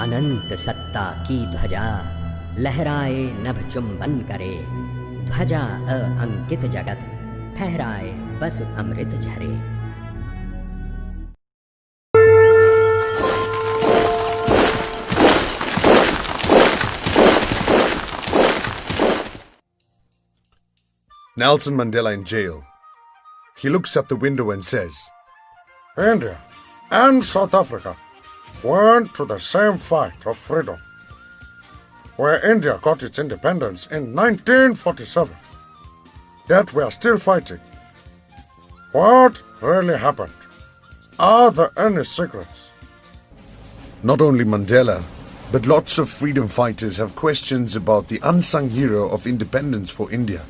अनंत सत्ता की ध्वजा लहराए नभ चुंबन करे, ध्वजा अंकित जगत फहराए बस अमृत झरे। Nelson Mandela in jail. He looks out the window and says, India and South Africa went to the same fight of freedom, where India got its independence in 1947. Yet we are still fighting. What really happened? Are there any secrets? Not only Mandela, but lots of freedom fighters have questions about the unsung hero of independence for India.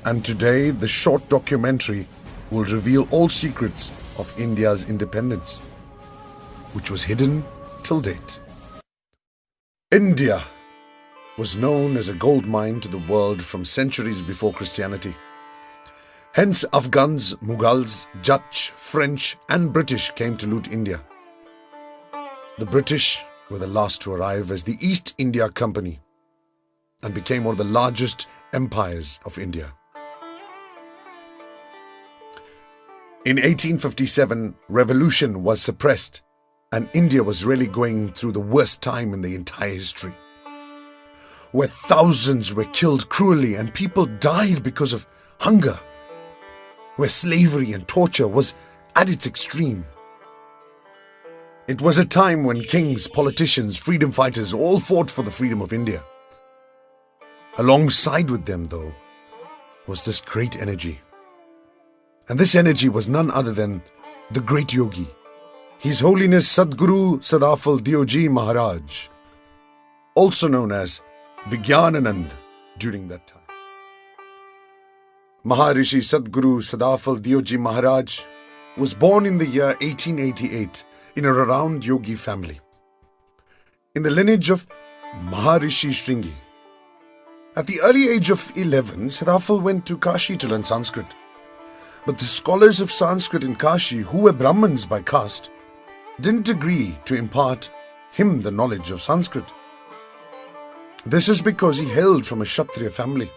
And today, the short documentary will reveal all secrets of India's independence, which was hidden till date. India was known as a gold mine to the world from centuries before Christianity. Hence, Afghans, Mughals, Dutch, French, and British came to loot India. The British were the last to arrive as the East India Company and became one of the largest empires of India. In 1857, revolution was suppressed and India was really going through the worst time in the entire history, where thousands were killed cruelly and people died because of hunger, where slavery and torture was at its extreme. It was a time when kings, politicians, freedom fighters all fought for the freedom of India. Alongside with them, though, was this great energy. And this energy was none other than the great yogi, His Holiness Sadguru Sadafaldeoji Maharaj, also known as Vigyanananda during that time. Maharishi Sadguru Sadafaldeoji Maharaj was born in the year 1888 in a renowned yogi family, in the lineage of Maharishi Shringi. At the early age of 11, Sadafal went to Kashi to learn Sanskrit. But the scholars of Sanskrit in Kashi, who were Brahmins by caste, didn't agree to impart him the knowledge of Sanskrit. This is because he hailed from a Kshatriya family.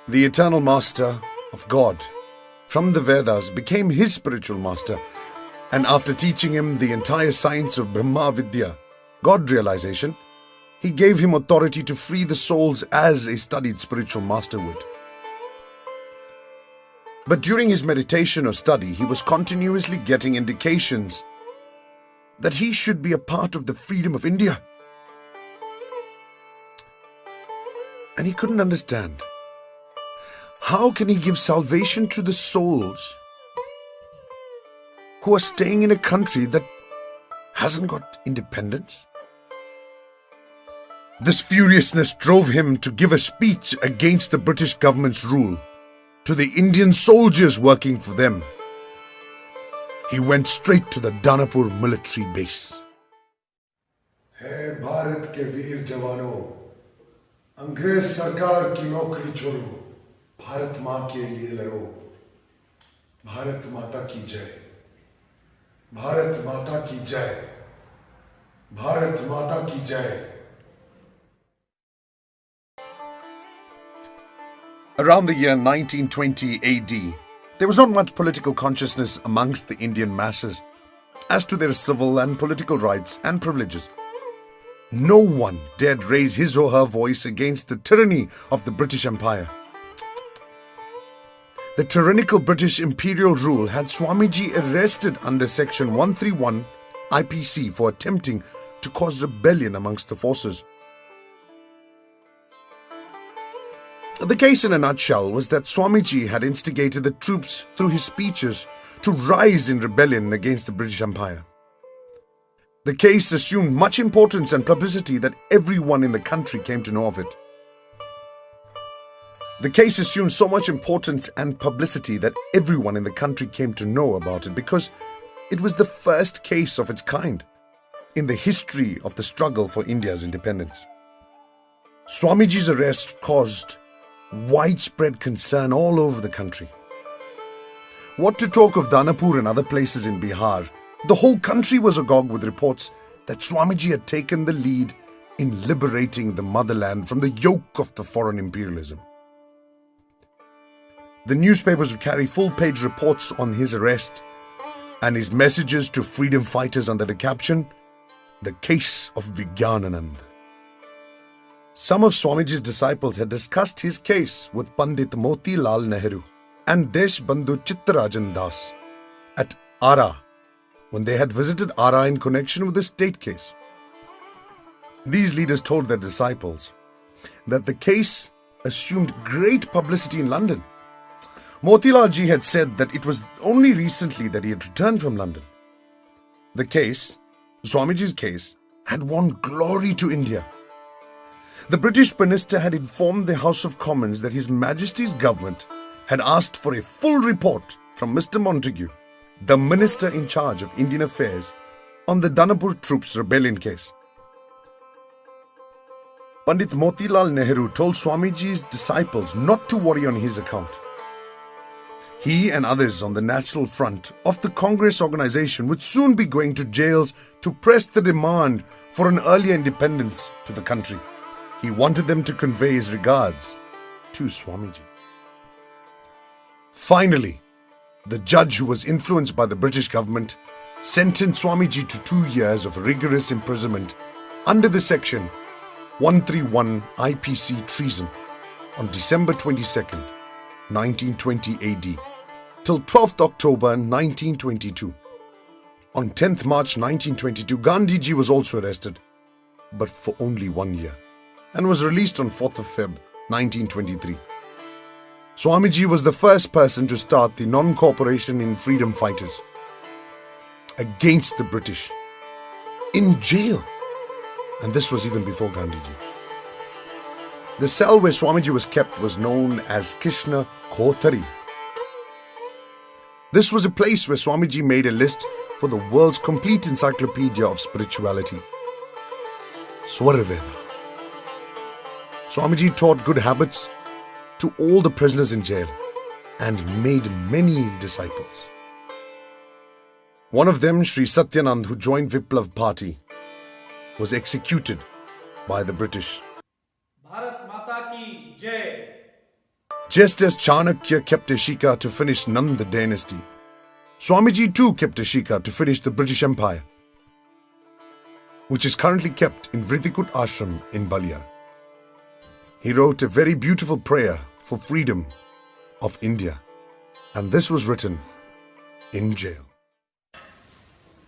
The eternal master of God from the Vedas became his spiritual master, and after teaching him the entire science of Brahma Vidya, God realization, he gave him authority to free the souls as a studied spiritual master would. But during his meditation or study, he was continuously getting indications that he should be a part of the freedom of India. And he couldn't understand. How can he give salvation to the souls who are staying in a country that hasn't got independence? This furiousness drove him to give a speech against the British government's rule to the Indian soldiers working for them. He went straight to the Danapur military base. Hey Bharat ke veer jawano, अंग्रेज सरकार की नौकरी छोड़ो, भारत माँ के लिए लड़ो, भारत माता की जय, भारत माता की जय, भारत माता की जय. Around the year 1920 AD, there was not much political consciousness amongst the Indian masses as to their civil and political rights and privileges. No one dared raise his or her voice against the tyranny of the British Empire. The tyrannical British imperial rule had Swamiji arrested under Section 131 IPC for attempting to cause rebellion amongst the forces. The case in a nutshell was that Swamiji had instigated the troops through his speeches to rise in rebellion against the British Empire. The case assumed much importance and publicity that everyone in the country came to know of it. The case assumed so much importance and publicity that everyone in the country came to know about it because it was the first case of its kind in the history of the struggle for India's independence. Swamiji's arrest caused widespread concern all over the country. What to talk of Danapur and other places in Bihar, The whole country was agog with reports that Swamiji had taken the lead in liberating the motherland from the yoke of the foreign imperialism. The newspapers would carry full-page reports on his arrest and his messages to freedom fighters under the caption, "The Case of Vigyanananda." Some of Swamiji's disciples had discussed his case with Pandit Motilal Nehru and Deshbandhu Chittarajan Das at Ara when they had visited Ara in connection with the state case. These leaders told their disciples that the case assumed great publicity in London. Motilal ji had said that it was only recently that he had returned from London. The case, Swamiji's case, had won glory to India. The British minister had informed the House of Commons that His Majesty's government had asked for a full report from Mr. Montagu, the minister in charge of Indian affairs, on the Danapur troops' rebellion case. Pandit Motilal Nehru told Swamiji's disciples not to worry on his account. He and others on the National Front of the Congress organization would soon be going to jails to press the demand for an earlier independence to the country. He wanted them to convey his regards to Swamiji. Finally, the judge who was influenced by the British government sentenced Swamiji to 2 years of rigorous imprisonment under the section 131 IPC treason on December 22nd, 1920 AD, till 12th October 1922. On 10th March 1922, Gandhiji was also arrested, but for only 1 year, and was released on 4th of Feb 1923. Swamiji was the first person to start the non-cooperation in freedom fighters against the British in jail, and this was even before Gandhiji. The cell where Swamiji was kept was known as Krishna Kothari. This was a place where Swamiji made a list for the world's complete encyclopedia of spirituality, Swaraveda. Swamiji taught good habits to all the prisoners in jail and made many disciples. One of them, Sri Satyanand, who joined Viplav Party, was executed by the British. Bharat Mata ki Jai. Just as Chanakya kept a shika to finish Nanda dynasty, Swamiji too kept a shika to finish the British Empire, which is currently kept in Vritikut Ashram in Balia. He wrote a very beautiful prayer for freedom of India, and this was written in jail.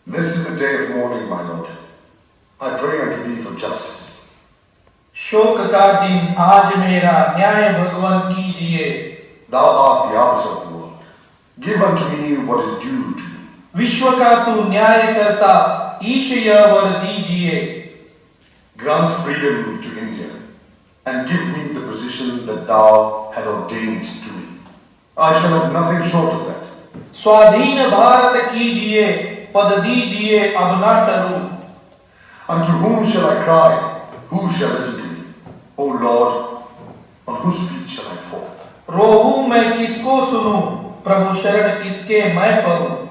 This is the day of mourning, my Lord. I pray unto thee for justice. शोक का दिन आज मेरा न्याय भगवान कीजिए. Thou art the arbiter of the world. Give unto me what is due to me. विश्व का तू न्याय करता, ईश यह वर दीजिए. Grant freedom to India and give me the position that thou had ordained to me. I shall have nothing short of that. स्वाधीन भारत कीजिए, पद दीजिए अब ना डरूं. Unto whom shall I cry? Who shall listen to me? O Lord, on whose feet shall I fall? रोहूं मैं किसको सुनूं, प्रभु शरण किसके मैं परूं.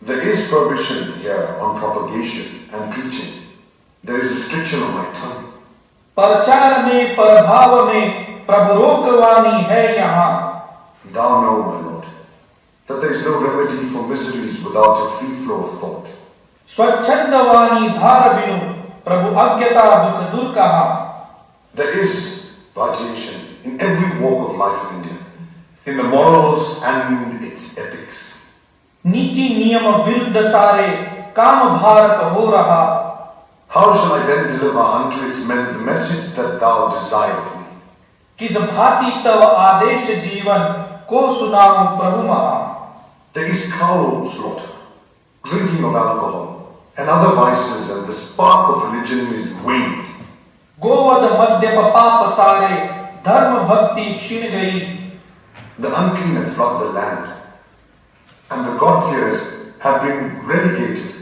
There is prohibition here on propagation and preaching. There is restriction on my tongue. प्रचार में प्रभाव में प्रभु रोकवानी है यहाँ. Thou know, my Lord, that there is no remedy for miseries without a free flow of thought. स्वच्छंद वाणी धार बिनु प्रभु अज्ञता दुख दूर कहा. There is variation in every walk of life in India, in the morals and its ethics. नीति नियम विरुद्ध सारे काम भारत हो रहा. How shall I then deliver unto its men the message that thou desire of me? किस भांति तव आदेश जीवन को सुनाऊं प्रभु महा. There is cow slaughter, drinking of alcohol, and other vices, and the spark of religion is waned. गोवध मद्यप पाप सारे धर्म भक्ति क्षीण गई. The unclean have flooded the land, and the God-fearers have been relegated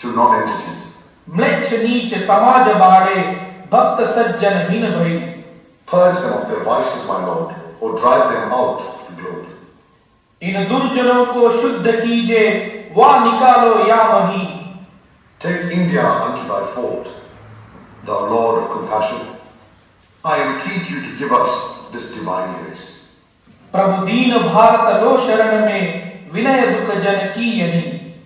to non-entities. म्लेच्छ नीच समाज बाड़े भक्त सज्जन हीन भई. Purge them of their vices, my Lord, or drive them out of the globe. इन दुर्जनों को शुद्ध कीजिए, वा निकालो या माही। Take India unto thy fold, thou Lord of compassion. I entreat you to give us this divine grace. प्रभु दीन भारत लो शरण में, विनय दुख जन की यही।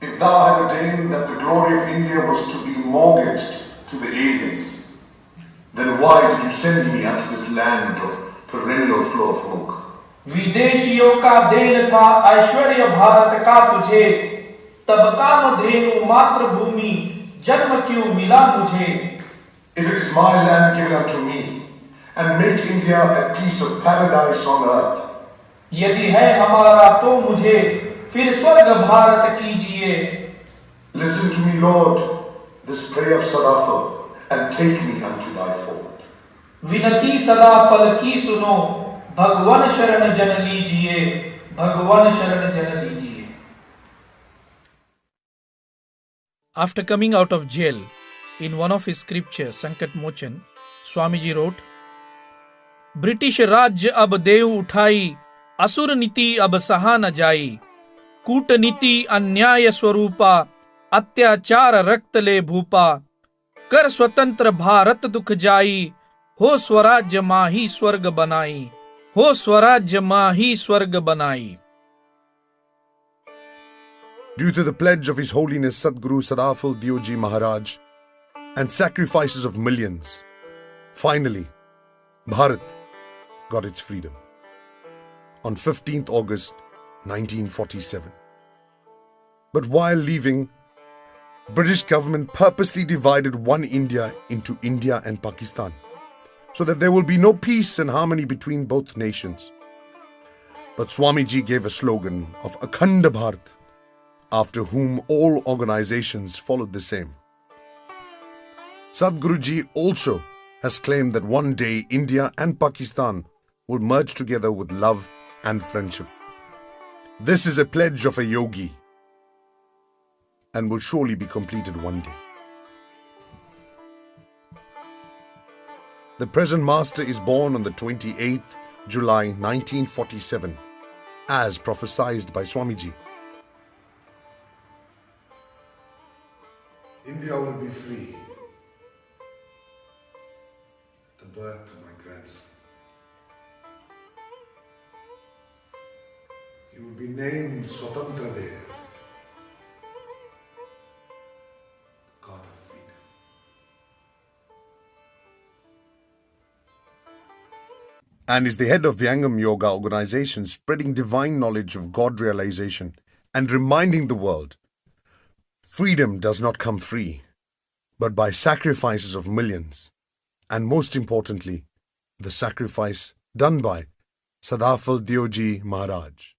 If thou had ordained that the glory of India was to be mortgaged to the aliens, then why did you send me unto this land of perennial flow of milk? विदेशियों का then था ऐश्वर्य भारत का तुझे, तब कामधेनु मातृभूमि जन्म क्यों मिला मुझे। If it is my land given unto me, and make India a piece of paradise on earth, यदि है हमारा तो मुझे फिर स्वर्ग भारत कीजिए। listen to me, Lord, this prayer of Sadafal, and take me unto thy fold. विनती सदा फल की सुनो, भगवान शरण जन लीजिए, भगवान शरण जन लीजिए। After coming out of jail, in one of his scriptures, Sankat Mochan, Swamiji wrote, British राज्य अब देव उठाई, असुर नीति अब सहा न जाई, कूटनीति अन्याय स्वरूपा, अत्याचार रक्त ले भूपा, कर स्वतंत्र भारत दुख जाई, हो स्वराज्य माही स्वर्ग बनाई, हो स्वराज्य माही स्वर्ग बनाई। Due to the pledge of His Holiness Sadguru Sadafaldeoji Maharaj and sacrifices of millions, finally, Bharat got its freedom on 15th August 1947. But while leaving, British government purposely divided one India into India and Pakistan so that there will be no peace and harmony between both nations. But Swamiji gave a slogan of Akhanda Bharat, after whom all organizations followed the same. Sadhguruji also has claimed that one day India and Pakistan will merge together with love and friendship. This is a pledge of a yogi and will surely be completed one day. The present master is born on the 28th July 1947, as prophesied by Swamiji. India will be free at the birth of my grandson. He will be named Swatantra Dev, God of freedom. And is the head of Vihangamyoga organization, spreading divine knowledge of God realization and reminding the world freedom does not come free, but by sacrifices of millions, and most importantly, the sacrifice done by Sadafaldeoji Maharaj.